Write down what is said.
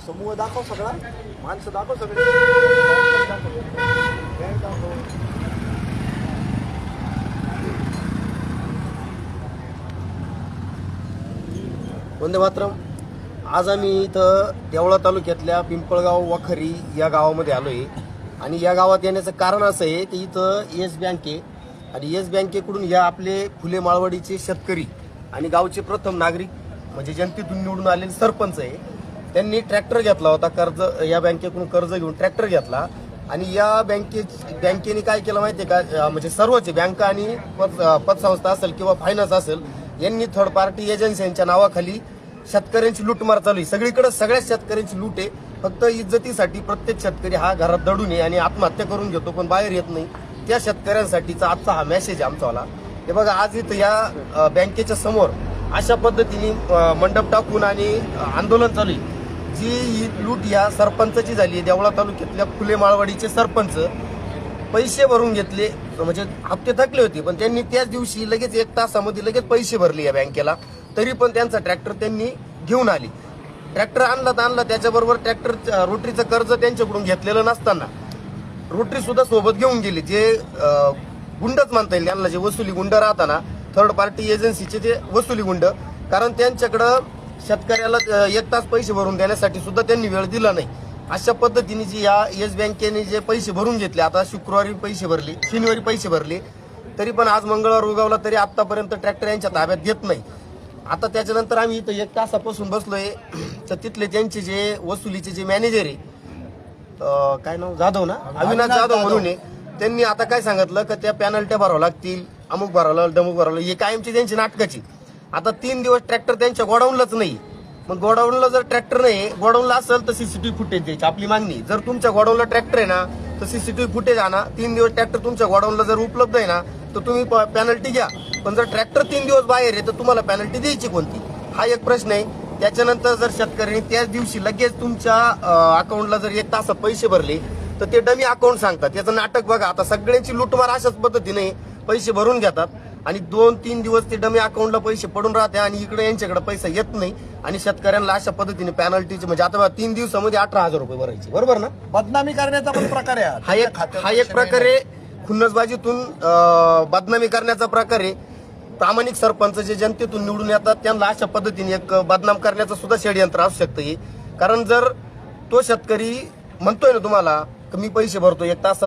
समूह दाखव सगळा, माणसं दाखव सगळे. वंदे मातरम. आज आम्ही इथं देवळा तालुक्यातल्या पिंपळगाव वखरी या गावामध्ये आलोय आणि या गावात येण्याचं कारण असं आहे की इथं येस बँक आहे आणि येस बँकेकडून या आपले फुले माळवाडीचे शेतकरी आणि गावचे प्रथम नागरिक म्हणजे जनतेतून निवडून आलेले सरपंच आहे. त्यांनी ट्रॅक्टर घेतला होता, कर्ज या बँकेकडून कर्ज घेऊन ट्रॅक्टर घेतला आणि या बँकेने काय केलं माहितीये का, म्हणजे सर्वच बँक आणि पतसंस्था असेल किंवा फायनान्स असेल यांनी थर्ड पार्टी एजन्सीच्या नावाखाली शेतकऱ्यांची लूटमार चालू आहे. सगळीकडे सगळ्याच शेतकऱ्यांची लूट आहे. फक्त इज्जतीसाठी प्रत्येक शेतकरी हा घरात दडून आहे आणि आत्महत्या करून घेतो पण बाहेर येत नाही. त्या शेतकऱ्यांसाठीचा आजचा हा मेसेज आहे आमचावाला. हे बघा, आज इथं या बँकेच्या समोर अशा पद्धतीने मंडप टाकून आणि आंदोलन चालू आहे. जी ही लूट या सरपंचाची झाली. देवळा तालुक्यातल्या फुले माळवाडीचे सरपंच पैसे भरून घेतले, म्हणजे हप्ते थकले होते पण त्यांनी त्याच दिवशी लगेच 1 तासामध्ये लगेच पैसे भरले या बँकेला. तरी पण त्यांचा ट्रॅक्टर त्यांनी घेऊन आली. ट्रॅक्टर आणला त्याच्याबरोबर ट्रॅक्टर रोटरीचं कर्ज त्यांच्याकडून घेतलेलं नसताना रोटरी सुद्धा सोबत घेऊन गेली. जे गुंडच म्हणता येईल त्यांना, जे वसुली गुंड राहताना थर्ड पार्टी एजन्सीचे जे वसुली गुंड, कारण त्यांच्याकडं शेतकऱ्याला 1 तास पैसे भरून देण्यासाठी सुद्धा त्यांनी वेळ दिला नाही. अशा पद्धतीने जी या येस बँकेने जे पैसे भरून घेतले, आता शुक्रवारी पैसे भरले, शनिवारी पैसे भरले, तरी पण आज मंगळवार उगवला तरी आतापर्यंत ट्रॅक्टर यांच्या ताब्यात घेत नाही. आता त्याच्यानंतर आम्ही इथं 1 तासापासून बसलोय. तर तिथले त्यांचे जे वसुलीचे जे मॅनेजर आहे, काय नाव, जाधव ना, अविनाश जाधव म्हणून आहे, त्यांनी आता काय सांगितलं की त्या पॅनल्ट्या भरावं लागतील, अमुक भरावं डमुक भरावं, हे कायमची त्यांची नाटकाची. आता 3 दिवस ट्रॅक्टर त्यांच्या गोडाऊनलाच नाही. मग गोडाऊनला जर ट्रॅक्टर नाही, गोडाऊनला असेल तर सीसीटीव्ही फुटेज द्यायची आपली मागणी. जर तुमच्या गोडाऊनला ट्रॅक्टर आहे ना तर सीसीटीव्ही फुटेज आणा. 3 दिवस ट्रॅक्टर तुमच्या गोडाऊनला जर उपलब्ध आहे ना तर तुम्ही पॅनल्टी घ्या. पण जर ट्रॅक्टर 3 दिवस बाहेर आहे तर तुम्हाला पॅनल्टी द्यायची कोणती, हा एक प्रश्न आहे. त्याच्यानंतर जर शेतकऱ्यांनी त्याच दिवशी लगेच तुमच्या अकाउंटला जर 1 तासात पैसे भरले तर ते डमी अकाउंट सांगतात. याचं नाटक बघा. आता सगळ्यांची लूटमार अशाच पद्धतीने पैसे भरून घेतात आणि 2-3 दिवस ते डमी अकाउंटला पैसे पडून राहते आणि इकडे यांच्याकडे पैसा येत नाही आणि शेतकऱ्यांना अशा पद्धतीने पॅनल्टीचे, म्हणजे आता 3 दिवसामध्ये 18,000 रुपये भरायचे, बरोबर ना. बदनामी करण्याचा पण प्रकार आहे हा एक प्रकारे खुन्नसबाजीतून बदनामी करण्याचा प्रकार आहे. प्रामाणिक सरपंच जे जनतेतून निवडून येतात त्यांना अशा पद्धतीने एक बदनाम करण्याचं सुद्धा षडयंत्र असू शकतं. कारण जर तो शेतकरी म्हणतोय ना तुम्हाला की मी पैसे भरतो 1 तास